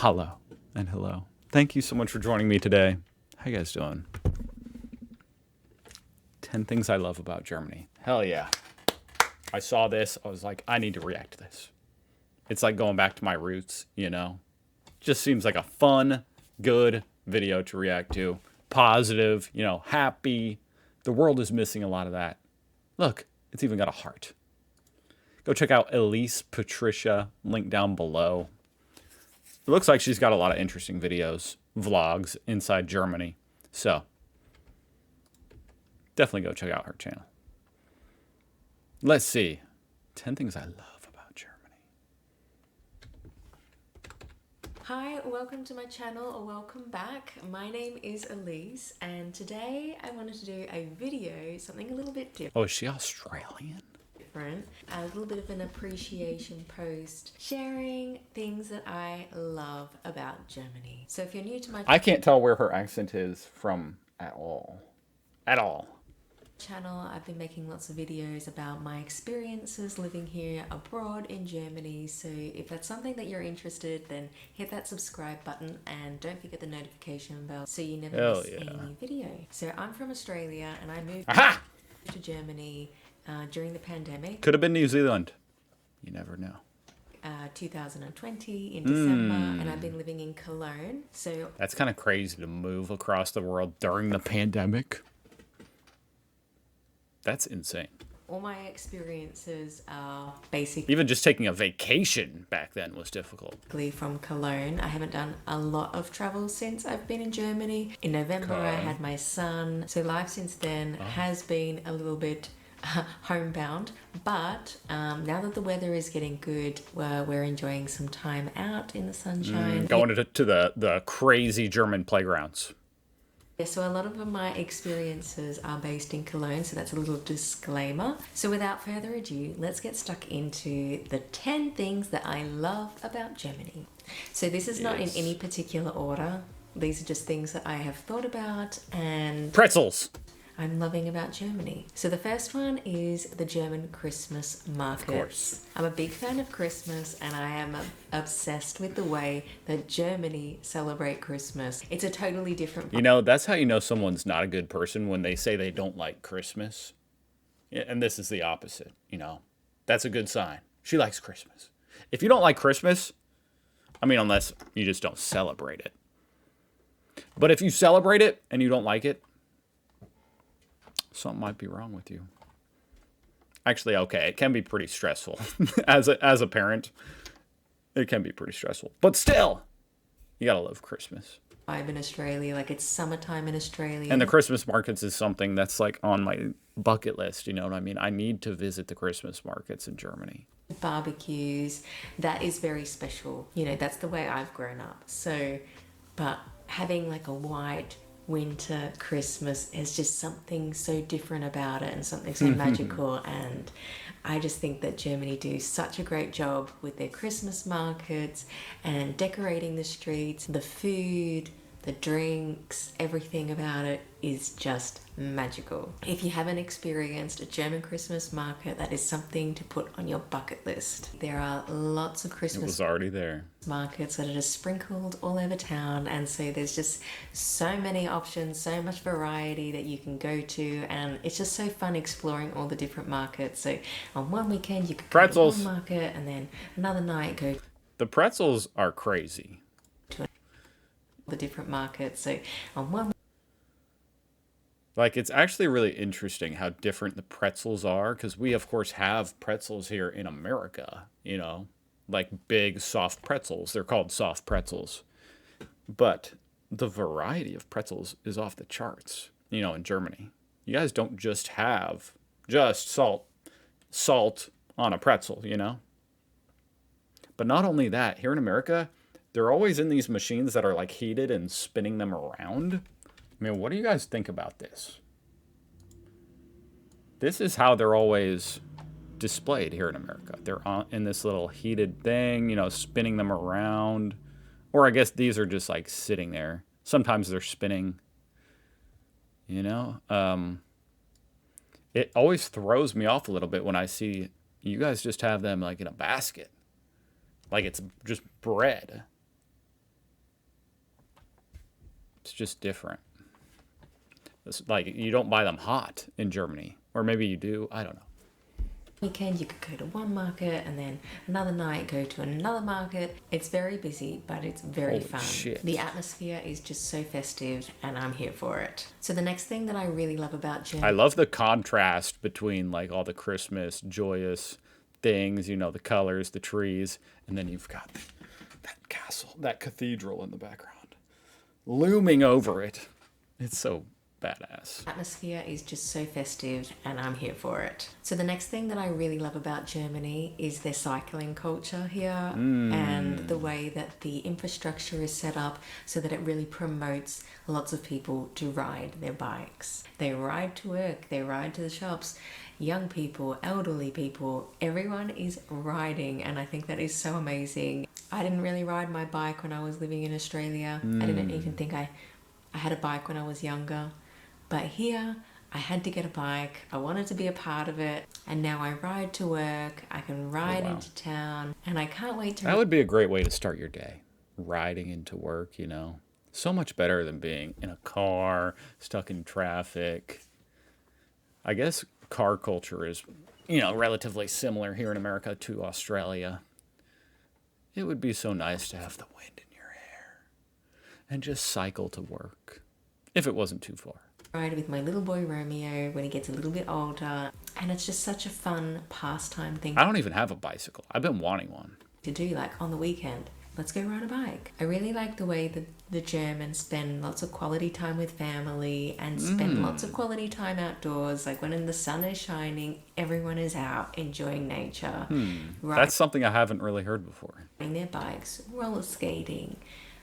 Hello and hello. Thank you so much for joining me today. How you guys doing? 10 things I love about Germany. Hell yeah. I saw this. I was like, I need to react to this. It's like going back to my roots, you know? Just seems like a fun, good video to react to. Positive, you know, happy. The world is missing a lot of that. Look, it's even got a heart. Go check out Elise Patricia, link down below. It looks like she's got a lot of interesting videos, vlogs inside Germany. So, definitely go check out her channel. Let's see. 10 things I love about Germany. Hi, welcome to my channel, or welcome back. My name is Elise, and today I wanted to do a video, something a little bit different. Oh, is she Australian? A little bit of an appreciation post, sharing things that I love about Germany. So if you're new to my I can't tell where her accent is from at all. At all. Channel, I've been making lots of videos about my experiences living here abroad in Germany. So if that's something that you're interested, then hit that subscribe button and don't forget the notification bell so you never miss any video. So I'm from Australia and I moved to Germany during the pandemic. Could have been New Zealand. You never know. 2020 in December, and I've been living in Cologne. So that's kind of crazy to move across the world during the pandemic. That's insane. All my experiences are basically... Even just taking a vacation back then was difficult. From Cologne. I haven't done a lot of travel since I've been in Germany. In November, I had my son. So life since then has been a little bit homebound. But now that the weather is getting good, we're enjoying some time out in the sunshine. Going to the crazy German playgrounds. Yeah, so a lot of my experiences are based in Cologne, so that's a little disclaimer. So without further ado, let's get stuck into the 10 things that I love about Germany. So this is not in any particular order. These are just things that I have thought about and... Pretzels! I'm loving about Germany. So the first one is the German Christmas markets. Of course. I'm a big fan of Christmas and I am obsessed with the way that Germany celebrate Christmas. It's a totally different... You know, that's how you know someone's not a good person, when they say they don't like Christmas. And this is the opposite, you know. That's a good sign. She likes Christmas. If you don't like Christmas, I mean, unless you just don't celebrate it. But if you celebrate it and you don't like it, something might be wrong with you. Actually, okay, it can be pretty stressful. as a parent, it can be pretty stressful. But still, you gotta love Christmas. I'm in Australia, like it's summertime in Australia. And the Christmas markets is something that's like on my bucket list, you know what I mean? I need to visit the Christmas markets in Germany. Barbecues, that is very special. You know, that's the way I've grown up. So, but having like a white winter Christmas is just something so different about it and something so magical. And I just think that Germany do such a great job with their Christmas markets and decorating the streets. The food, the drinks, everything about it is just magical. If you haven't experienced a German Christmas market, that is something to put on your bucket list. There are lots of Christmas... It was already there. ...markets that are just sprinkled all over town, and so there's just so many options, so much variety that you can go to, and it's just so fun exploring all the different markets. So on one weekend you could go to one market, and then another night go... The pretzels are crazy. ...to the different markets. So on one... Like, it's actually really interesting how different the pretzels are, because we, of course, have pretzels here in America, you know, like big, soft pretzels. They're called soft pretzels. But the variety of pretzels is off the charts, you know, in Germany. You guys don't just have just salt on a pretzel, you know. But not only that, here in America, they're always in these machines that are, like, heated and spinning them around. I mean, what do you guys think about this? This is how they're always displayed here in America. They're in this little heated thing, you know, spinning them around. Or I guess these are just like sitting there. Sometimes they're spinning, you know. It always throws me off a little bit when I see you guys just have them like in a basket. Like it's just bread. just different. It's like you don't buy them hot in Germany, or maybe you do. I don't know. Weekend you could go to one market and then another night go to another market. It's very busy, but it's very Holy fun. The shit. atmosphere is just so festive and I'm here for it. So the next thing that I really love about I Germany, love the contrast between like all the Christmas joyous things, the colors, the trees, and then you've got that castle, that cathedral in the background, looming over it. It's so badass. atmosphere is just so festive and I'm here for it. So the next thing that I really love about Germany is their cycling culture here and the way that the infrastructure is set up so that it really promotes lots of people to ride their bikes. They ride to work, they ride to the shops. Young people, elderly people, everyone is riding, and I think that is so amazing. I didn't really ride my bike when I was living in Australia. I didn't even think I had a bike when I was younger. But here, I had to get a bike. I wanted to be a part of it. And now I ride to work. I can Oh, ride wow. into town. And I can't wait That to would be a great way to start your day. Riding into work. So much better than being in a car, stuck in traffic. I guess car culture is, relatively similar here in America to Australia. It would be so nice to have the wind in your hair and just cycle to work if it wasn't too far. ride with my little boy Romeo when he gets a little bit older. And it's just such a fun pastime thing I don't even have a bicycle. I've been wanting one. to do, like on the weekend. Let's go ride a bike. I really like the way that the Germans spend lots of quality time with family and spend lots of quality time outdoors. Like when the sun is shining, everyone is out enjoying nature, That's something I haven't really heard before. riding their bikes, roller skating,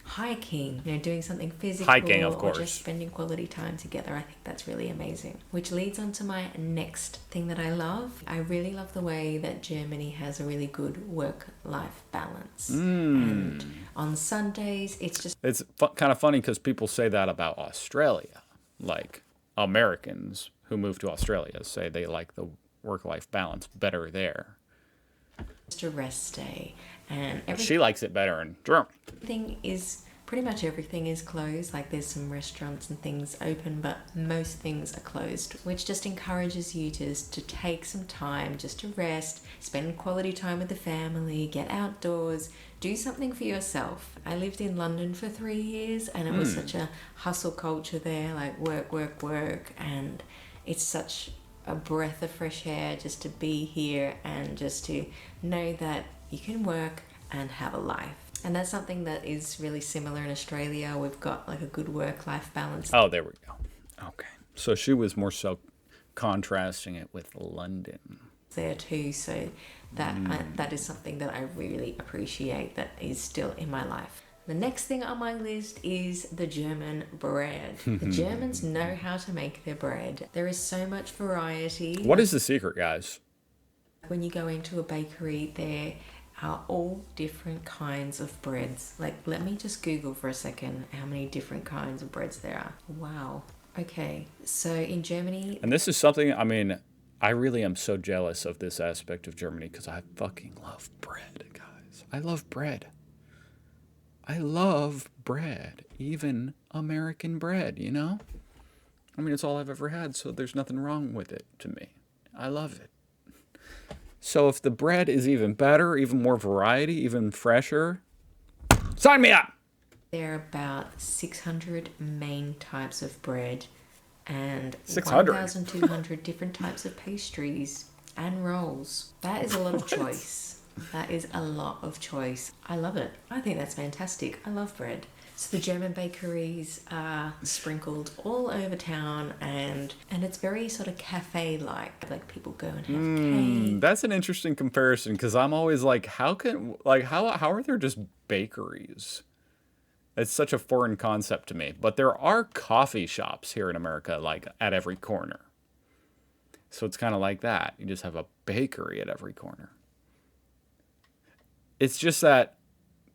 hiking, doing something physical Hiking, of or just course. spending quality time together. I think that's really amazing. Which leads on to my next thing that I love. I really love the way that Germany has a really good work-life balance. And on Sundays, it's just It's kind of funny because people say that about Australia. Like Americans who move to Australia say they like the work-life balance better there. a rest day. And She likes it better in Germany. pretty much everything is closed. Like there's some restaurants and things open, but most things are closed, which just encourages you to take some time just to rest, spend quality time with the family, get outdoors, do something for yourself. I lived in London for 3 years and it was such a hustle culture there, like work, work, work. And it's such a breath of fresh air just to be here and just to know that you can work and have a life. And that's something that is really similar in Australia. We've got like a good work-life balance Oh, there we go. Okay. So she was more so contrasting it with London. there too. So that is something that I really appreciate that is still in my life. The next thing on my list is the German bread. The Germans know how to make their bread. There is so much variety. What is the secret, guys? When you go into a bakery, there are all different kinds of breads. Like, let me just Google for a second how many different kinds of breads there are. Wow. Okay, so in Germany, And this is something, I really am so jealous of this aspect of Germany because I fucking love bread, guys. I love bread. I love bread, even American bread. It's all I've ever had, so there's nothing wrong with it to me. I love it. So if the bread is even better, even more variety, even fresher, sign me up! there are about 600 main types of bread and 600? 1,200 different types of pastries and rolls. That is a lot of choice. That is a lot of choice. I love it. I think that's fantastic. I love bread. So the German bakeries are sprinkled all over town and it's very sort of cafe-like. Like people go and have cake. That's an interesting comparison because I'm always like, how are there just bakeries? It's such a foreign concept to me. But there are coffee shops here in America, like at every corner. So it's kind of like that. You just have a bakery at every corner. It's just that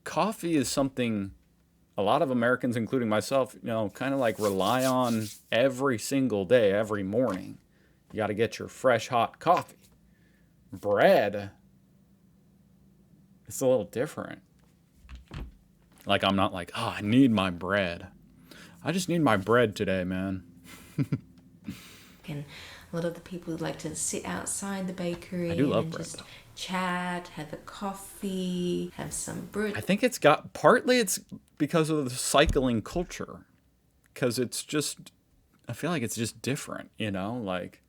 coffee is something a lot of Americans, including myself, kind of like rely on every single day, every morning. You got to get your fresh, hot coffee. Bread, it's a little different. Like, I'm not like, oh, I need my bread. I just need my bread today, man. And a lot of the people like to sit outside the I do bakery love and bread, just though. chat, have a coffee, have some bread. I think it's because of the cycling culture. Because it's just, I feel like it's just different, you know? Like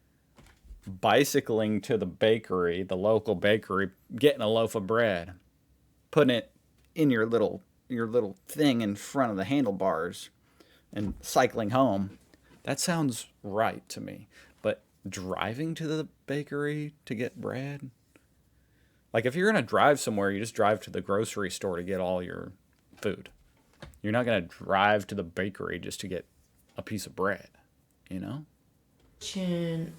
bicycling to the bakery, the local bakery, getting a loaf of bread, putting it in your little thing in front of the handlebars and cycling home. That sounds right to me. But driving to the bakery to get bread, like if you're going to drive somewhere, you just drive to the grocery store to get all your food. You're not going to drive to the bakery just to get a piece of bread, you know?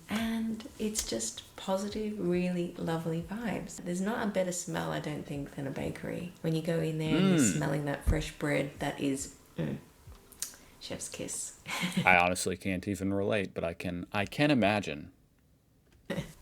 And it's just positive, really lovely vibes. There's not a better smell, I don't think, than a bakery. When you go in there and you're smelling that fresh bread, that is chef's kiss. I honestly can't even relate, but I can imagine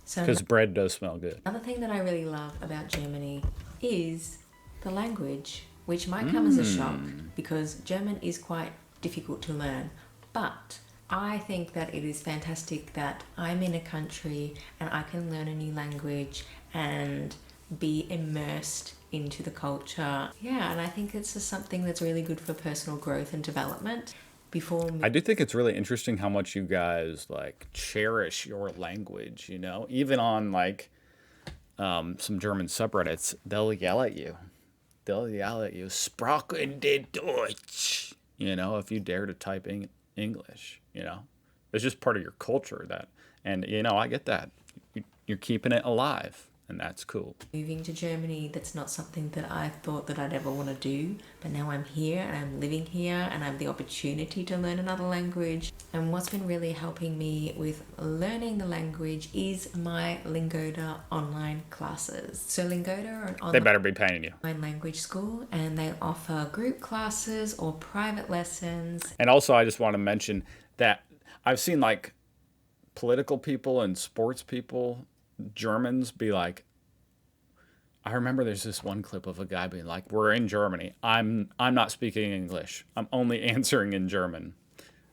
So because bread does smell good. another thing that I really love about Germany is the language, which might come as a shock because German is quite difficult to learn. But I think that it is fantastic that I'm in a country and I can learn a new language and be immersed into the culture. Yeah, and I think it's just something that's really good for personal growth and development. Before I do think it's really interesting how much you guys like cherish your language, you know? Even on like some German subreddits, they'll yell at you. They'll yell at you, Sprachen de Deutsch, you know, if you dare to type English, you know? It's just part of your culture that, and you know, I get that. You're keeping it alive, and that's cool. moving to Germany, that's not something that I thought that I'd ever want to do. But now I'm here and I'm living here and I have the opportunity to learn another language. And what's been really helping me with learning the language is my Lingoda online classes. So Lingoda are an They online better be paying you. language school and they offer group classes or private lessons. And also, I just want to mention that I've seen like political people and sports people, Germans, be like, I remember there's this one clip of a guy being like, "We're in Germany. I'm not speaking English. I'm only answering in German,"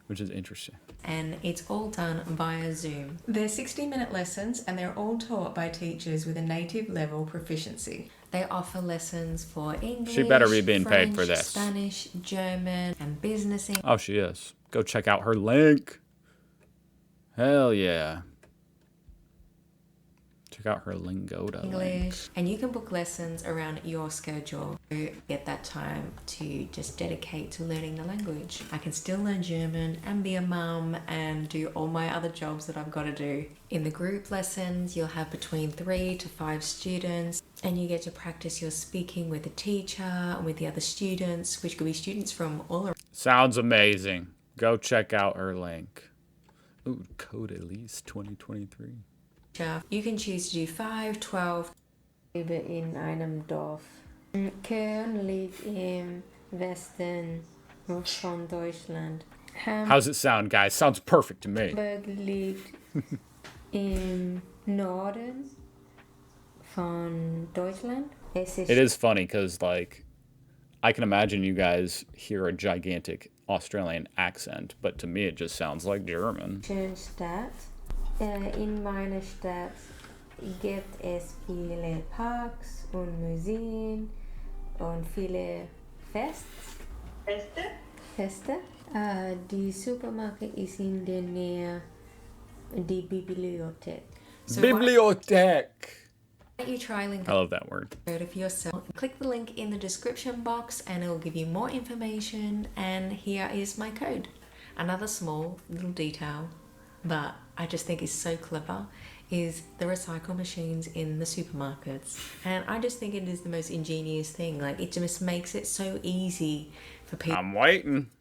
which is interesting. And it's all done via Zoom. They're 60-minute lessons and they're all taught by teachers with a native level proficiency. They offer lessons for English, She better be being French, paid for this. Spanish, German, and business Oh, she is. Go check out her link. Hell yeah. Check out her Lingoda link. English. And you can book lessons around your schedule to get that time to just dedicate to learning the language. I can still learn German and be a mum and do all my other jobs that I've got to do. In the group lessons, you'll have between 3 to 5 students and you get to practice your speaking with the teacher and with the other students, which could be students from all around. Sounds amazing. Go check out her link. Ooh, code Elise 2023. You can choose to do 5, 12. Lebe in einem Dorf. Köln liegt im Westen von Deutschland. How's it sound, guys? Sounds perfect to me. Hamburg liegt im Norden von Deutschland. It is funny because, like, I can imagine you guys hear a gigantic Australian accent, but to me it just sounds like German. Schöne Stadt. In meiner Stadt gibt es viele Parks und Museen und viele Feste. Die Supermarkt ist in der Nähe die Bibliothek. So Bibliothek. why don't you try I love that word. Lingoda for yourself? Click the link in the description box and it will give you more information. And here is my code. Another small little detail, but I just think is so clever, is the recycle machines in the supermarkets. And I just think it is the most ingenious thing. Like, it just makes it so easy for people. I'm waiting.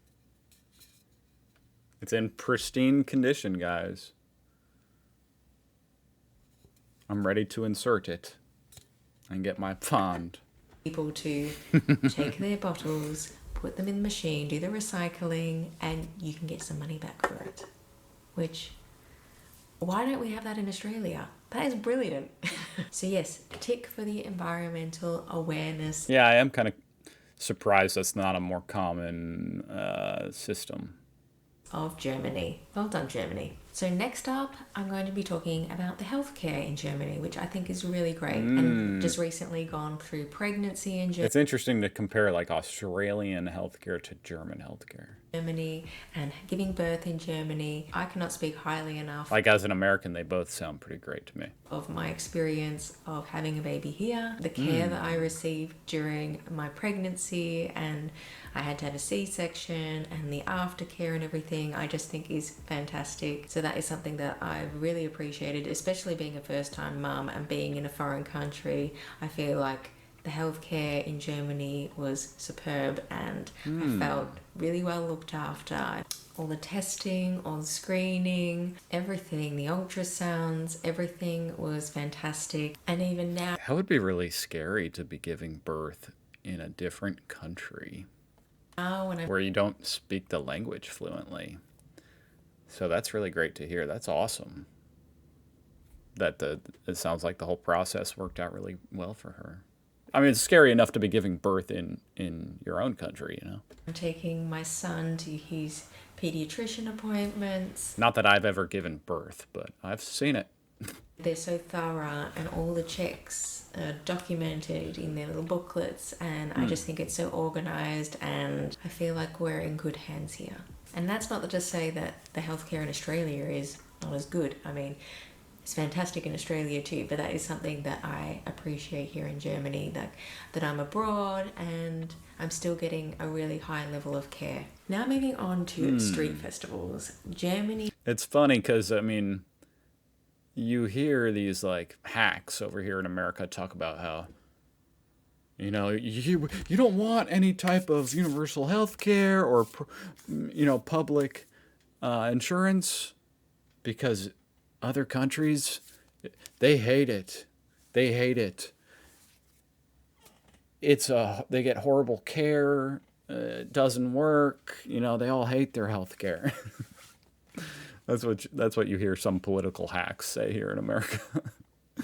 It's in pristine condition, guys. I'm ready to insert it and get my fund. People to take their bottles, put them in the machine, do the recycling, and you can get some money back for it. Which, why don't we have that in Australia? That is brilliant. So yes, tick for the environmental awareness. Yeah, I am kind of surprised that's not a more common system. of Germany. Well done, Germany. So next up, I'm going to be talking about the healthcare in Germany, which I think is really great. And just recently gone through pregnancy in It's interesting to compare like Australian healthcare to German healthcare. Germany and giving birth in Germany. I cannot speak highly enough Like as an American, they both sound pretty great to me. of my experience of having a baby here, the care that I received during my pregnancy, and I had to have a C-section, and the aftercare and everything I just think is fantastic. So that is something that I've really appreciated, especially being a first-time mum and being in a foreign country. I feel like the healthcare in Germany was superb, and I felt really well looked after. All the testing, all the screening, everything, the ultrasounds, everything was fantastic. And even now, That would be really scary to be giving birth in a different country when I'm where you don't speak the language fluently. So that's really great to hear. That's awesome. It sounds like the whole process worked out really well for her. I mean, it's scary enough to be giving birth in your own country, you know? taking my son to his pediatrician appointments. Not that I've ever given birth, but I've seen it. They're so thorough, and all the checks are documented in their little booklets, and I just think it's so organised, and I feel like we're in good hands here. And that's not to say that the healthcare in Australia is not as good. I mean, it's fantastic in Australia too, but that is something that I appreciate here in Germany, that I'm abroad and I'm still getting a really high level of care. Now moving on to street festivals. Germany. It's funny because, I mean, you hear these like hacks over here in America talk about how, you know, you don't want any type of universal health care or, you know, public insurance because other countries, they hate it. They hate it. They get horrible care. It doesn't work. You know, they all hate their health care. That's what you hear some political hacks say here in America.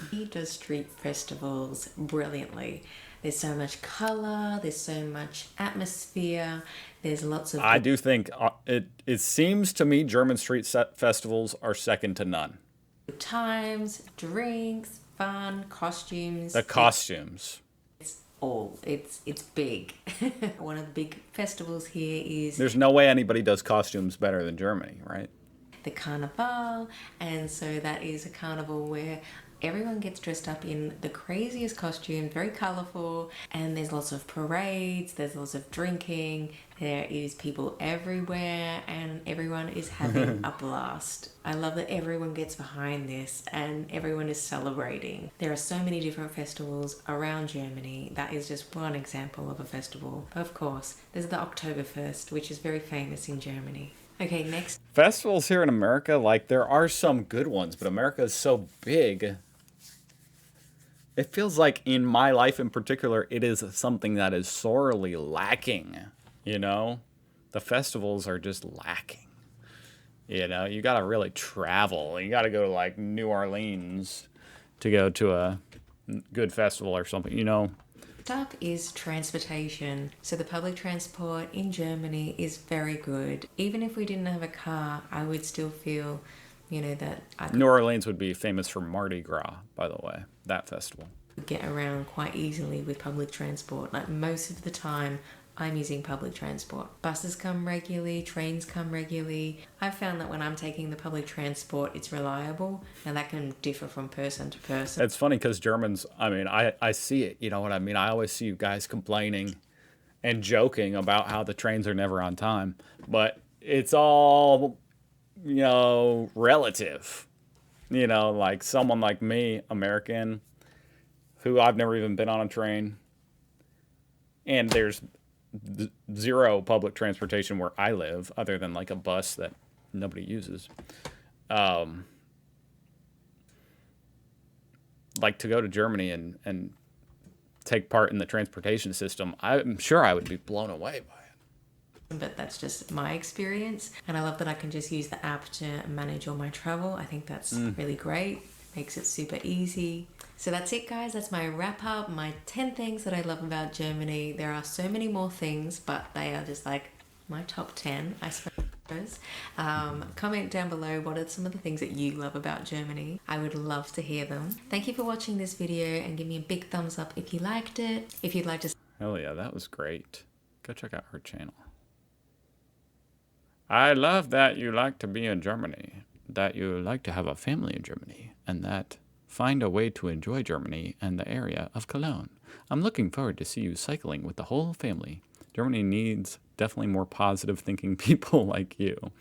He does street festivals brilliantly. There's so much colour, there's so much atmosphere, there's lots of I do think it seems to me German street festivals are second to none. good times, drinks, fun, costumes. The costumes. It's big. One of the big festivals here is There's no way anybody does costumes better than Germany, right? the carnival, and so that is a carnival where everyone gets dressed up in the craziest costume, very colourful, and there's lots of parades, there's lots of drinking, there is people everywhere, and everyone is having a blast. I love that everyone gets behind this and everyone is celebrating. There are so many different festivals around Germany. That is just one example of a festival. Of course, there's the Oktoberfest, which is very famous in Germany. Okay, next. Festivals here in America, like there are some good ones, but America is so big. It feels like in my life in particular, it is something that is sorely lacking, you know? The festivals are just lacking. You know, you got to really travel. You got to go to like New Orleans to go to a good festival or something, you know? Up is transportation. So the public transport in Germany is very good. Even if we didn't have a car, I would still feel, you know, that I New Orleans would be famous for Mardi Gras, by the way, that festival. could get around quite easily with public transport. Like most of the time, I'm using public transport. Buses come regularly, trains come regularly. I've found that when I'm taking the public transport, it's reliable. Now that can differ from person to person. It's funny because Germans, I mean, I see it, you know what I mean? I always see you guys complaining and joking about how the trains are never on time, but it's all, you know, relative. You know, like someone like me, American, who I've never even been on a train, and there's zero public transportation where I live other than like a bus that nobody uses. Like to go to Germany and take part in the transportation system, I'm sure I would be blown away by it. But that's just my experience, and I love that I can just use the app to manage all my travel. I think that's really great. Makes it super easy. So that's it, guys. That's my wrap up, my 10 things that I love about Germany. There are so many more things, but they are just like my top 10. I suppose Comment down below what are some of the things that you love about Germany. I would love to hear them. Thank you for watching this video and give me a big thumbs up if you liked it. If you'd like to... Hell yeah, that was great. Go check out her channel. I love that you like to be in Germany, that you like to have a family in Germany, and that find a way to enjoy Germany and the area of Cologne. I'm looking forward to see you cycling with the whole family. Germany needs definitely more positive thinking people like you.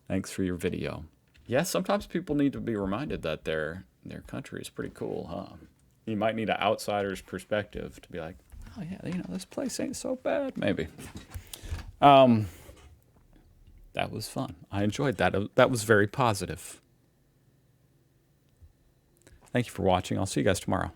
Thanks for your video. Yes, sometimes people need to be reminded that their country is pretty cool, huh? You might need an outsider's perspective to be like, oh yeah, you know, this place ain't so bad, maybe. That was fun. I enjoyed that. That was very positive. Thank you for watching. I'll see you guys tomorrow.